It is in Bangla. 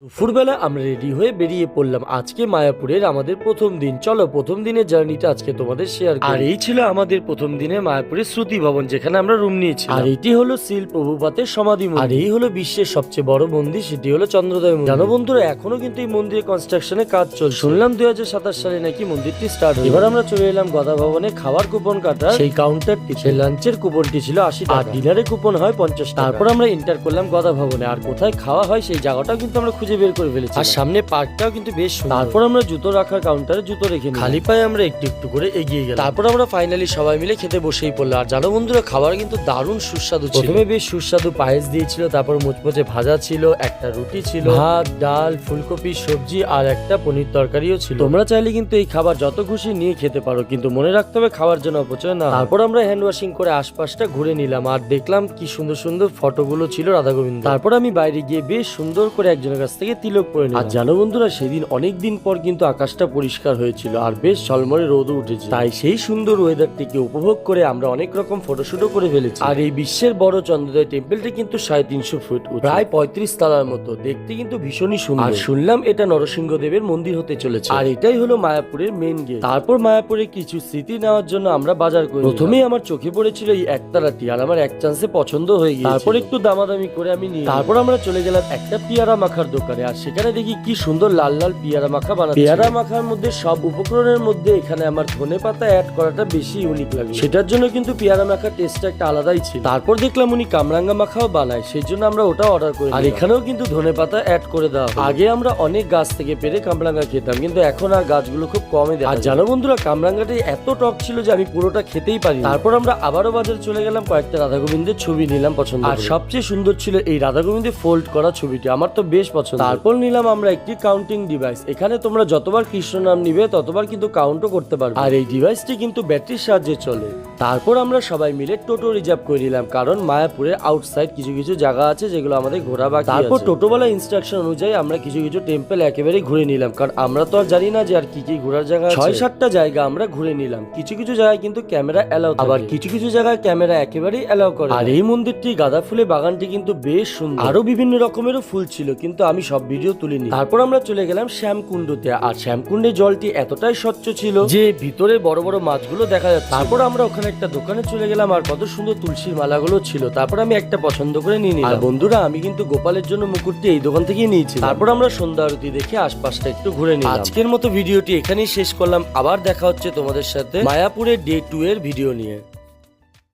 দুপুরবেলা আমরা রেডি হয়ে বেরিয়ে পড়লাম আজকে মায়াপুরের আমাদের প্রথম দিন। চলো প্রথম দিনের জার্নিটা আজকে তোমাদের শেয়ার করি। আর এই ছিল আমাদের প্রথম দিনে মায়াপুরের শ্রুতি ভবন, যেখানে আমরা রুম নিয়েছি। আর এটি হলো শিল প্রভুপাতের সমাধি মন্দির। আর এই হলো বিশ্বের সবচেয়ে বড় মন্দির, সেটি হলো চন্দ্রোদয় মন্দির। জানো বন্ধুরা, এখনো কিন্তু এই মন্দিরের কনস্ট্রাকশনের কাজ চলছে। শুনলাম 2027 সালে নাকি মন্দিরটি স্টার্ট হবে। এবার আমরা চলে এলাম গদা ভবনে খাবার কুপন কাটার সেই কাউন্টারটি। সেই লাঞ্চের কুপনটি ছিল 80 টাকা, আর ডিনারের কুপন হয় 50 টাকা। তারপর আমরা এন্টার করলাম গদা ভবনে। আর কোথায় খাওয়া হয় সেই জায়গাটাও কিন্তু আমরা খুঁজে বের করে ফেলেছি। আর সামনে পার্কটাও কিন্তু বেশ সুন্দর। তারপর আমরা জুতো রাখার কাউন্টারে জুতো রেখে খালি পায়ে আমরা একটু একটু করে এগিয়ে গেলাম। তারপর আমরা ফাইনালি সবাই মিলে খেতে বসেই পড়লাম। আর জানো বন্ধুরা, খাবার কিন্তু দারুণ সুস্বাদু ছিল। প্রথমে বেশ সুস্বাদু পায়েস দিয়েছিল, তারপর মুচমুচে ভাজা ছিল, একটা রুটি ছিল, ভাত, ডাল, ফুলকপি, সবজি আর একটা পনির তরকারিও ছিল। তোমরা চাইলে কিন্তু এই খাবার যত খুশি নিয়ে খেতে পারো, কিন্তু মনে রাখতে হবে খাওয়ার জন্য অপচয় না। তারপর আমরা হ্যান্ড ওয়াশিং করে আশপাশটা ঘুরে নিলাম আর দেখলাম কি সুন্দর সুন্দর ফটোগুলো ছিল রাধা গোবিন্দ। তারপর আমি বাইরে গিয়ে বেশ সুন্দর করে একজনের কাছ থেকে তিলক পরে নিলাম। আর জানো বন্ধুরা, সেদিন অনেক দিন পর কিন্তু আকাশটা পরিষ্কার হয়েছিল আর বেশ ঝলমলে রোদও উঠেছে। তাই সেই সুন্দর ওয়েদারটিকে উপভোগ করে আমরা অনেক রকম ফটোশুটও করে ফেলেছি। আর এই বিশ্বের বড় চন্দ্রোদয় টেম্পলটি কিন্তু 350 ফুট, প্রায় 35 তলার মতো, দেখতে কিন্তু ভীষণই সুন্দর। আর শুনলাম এটা নরসিংহ দেবের মন্দির হতে চলেছে। আর এটাই হলো মায়াপুরের মেন গেট। তারপর মায়াপুরে কিছু স্মৃতি নেওয়ার জন্য আমরা বাজার করি। প্রথমেই আমার চোখে পড়েছিল এই একতারাটি, আর আমার এক চান্সে পছন্দ হয়ে গিয়েছে। তারপর একটু দামাদামি করে আমি নিই। তারপর আমরা চলে গেলাম একটা পেয়ারা মাখার দোকানে। আর সেখানে দেখি কি সুন্দর লাল লাল পেয়ারা মাখা বানাচ্ছে। পেয়ারা মাখার মধ্যে সব উপকরণের মধ্যে এখানে আমার ধনেপাতা অ্যাড করাটা বেশি ইউনিক লাগে। সেটার জন্য কিন্তু পেয়ারা মাখার টেস্টটা একটা আলাদাই ছিল। তারপর দেখলাম উনি কামরাঙ্গা মাখাও বানায়, সেই জন্য আমরা ওটা অর্ডার করি। আর এখানেও কিন্তু ধনেপাতা অ্যাড করে দেওয়া হয়। আগে আমরা অনেক গাছ থেকে পেরে কামরাঙ্গা খেতাম, কিন্তু এখন আর গাছগুলো খুব কমই দেখা যায়। আর জানো বন্ধুরা, কামরাঙ্গাটা এত টক ছিল যে আমি পুরোটা খেতেই পারি। তারপর আমরা আবারও বাজারে চলে গেলাম, কয়েকটা রাধা গোবিন্দের ছবি নিলাম পছন্দ। আর সবচেয়ে সুন্দর ছিল এই রাধা গোবিন্দের ফোল্ড করা ছবিটি, আমার তো বেশ পছন্দ। তারপর নিলাম আমরা একটি কাউন্টিং ডিভাইস। এখানে তোমরা যতবার কৃষ্ণ নাম নিবে ততবার কিন্তু কাউন্টও করতে পারবে। আর এই ডিভাইসটি কিন্তু ব্যাটারির সাহায্যে চলে। তারপর আমরা সবাই মিলে টোটো রিজার্ভ করে নিলাম, কারণ মায়াপুরের আউটসাইড কিছু কিছু জায়গা আছে যেগুলো আমাদের ঘোরা বাকি। তারপর টোটোওয়ালা ইনস্ট্রাকশন অনুযায়ী আমরা কিছু কিছু টেম্পল একেবারে ঘুরে নিলাম, কারণ আমরা তো আর জানি না যে আর কি কি ঘোরার জায়গা আছে। 6-7টা জায়গা আমরা ঘুরে নিলাম। কিছু কিছু জায়গায় কিন্তু ক্যামেরা এলাও, আবার কিছু কিছু জায়গায় ক্যামেরা একেবারেই এলাও করে। আর এই মন্দিরটি গাঁদা ফুলের বাগানটি কিন্তু বেশ সুন্দর। আরো বিভিন্ন রকমেরও ফুল ছিল, কিন্তু আমি সব ভিডিও তুলিনি। তারপর আমরা চলে গেলাম শ্যামকুণ্ডতে। আর শ্যামকুণ্ডের জলটি এতটাই স্বচ্ছ ছিল যে ভিতরে বড় বড় মাছগুলো দেখা যাচ্ছে। তারপর আমরা ওখানে একটা দোকানে চলে গেলাম, আর কত সুন্দর তুলসীর মালাগুলো ছিল। তারপর আমি একটা পছন্দ করে নিয়ে নিলাম। আর বন্ধুরা, আমি কিন্তু গোপালের জন্য মুকুটটি এই দোকান থেকেই নিয়েছি। তারপর আমরা সন্ধ্যা আরতি দেখে আশপাশটা একটু ঘুরে নিলাম। আজকের মতো ভিডিওটি এখানেই শেষ করলাম। আবার দেখা হচ্ছে তোমাদের সাথে মায়াপুরের ডে 2 এর ভিডিও নিয়ে।